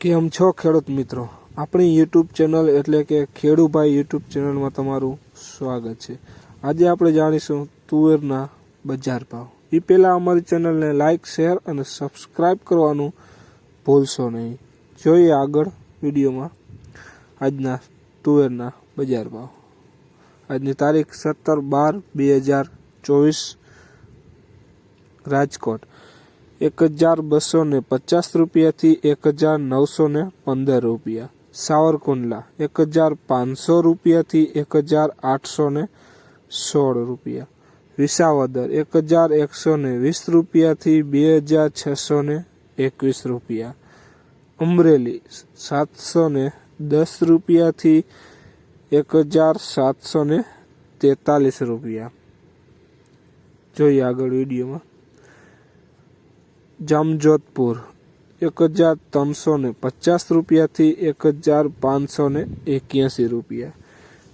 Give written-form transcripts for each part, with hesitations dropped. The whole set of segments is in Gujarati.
કેમ છો ખેડૂત મિત્રો? આપણી યુટ્યુબ ચેનલ એટલે કે ખેડૂભાઈ યુટ્યુબ ચેનલમાં તમારું સ્વાગત છે। આજે આપણે જાણીશું તુવેરના બજાર ભાવ। એ પહેલાં અમારી ચેનલને લાઇક, શેર અને સબસ્ક્રાઈબ કરવાનું ભૂલશો નહીં। જોઈએ આગળ વિડીયોમાં આજના તુવેરના બજાર ભાવ। આજની તારીખ 17/12/2024 રાજકોટ 1250 રૂપિયાથી 1915 રૂપિયા। સાવરકુંડલા 1500 રૂપિયાથી 1816 રૂપિયા। વિસાવદર 1120 રૂપિયાથી 2621 રૂપિયા। અમરેલી 710 રૂપિયાથી 1743 રૂપિયા। જોઈએ આગળ વિડીયોમાં જામજોધપુર 1350 રૂપિયાથી 1581 રૂપિયા।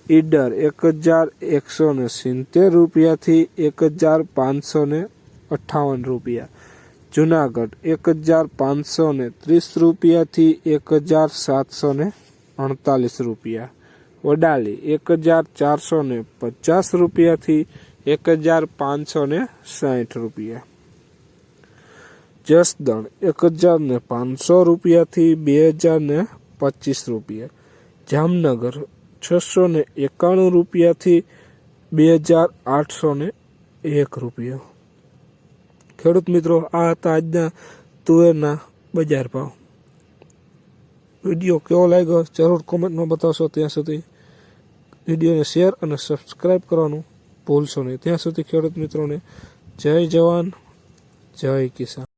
ઈડર 1170 રૂપિયાથી 1558 રૂપિયા। જુનાગઢ 1530 રૂપિયાથી 1748 રૂપિયા। વડાલી 1450 રૂપિયાથી 1560 રૂપિયા। જસદણ 1500 રૂપિયાથી 2025 રૂપિયા। જામનગર 691 રૂપિયાથી 2801 રૂપિયા। ખેડૂત મિત્રો, આ હતા આજના તુવેરના બજાર ભાવ। વિડીયો કેવો લાગ્યો જરૂર કોમેન્ટમાં બતાવશો। ત્યાં સુધી વિડીયોને શેર અને સબસ્ક્રાઈબ કરવાનું ભૂલશો નહીં। ત્યાં સુધી ખેડૂત મિત્રોને જય જવાન, જય કિસાન।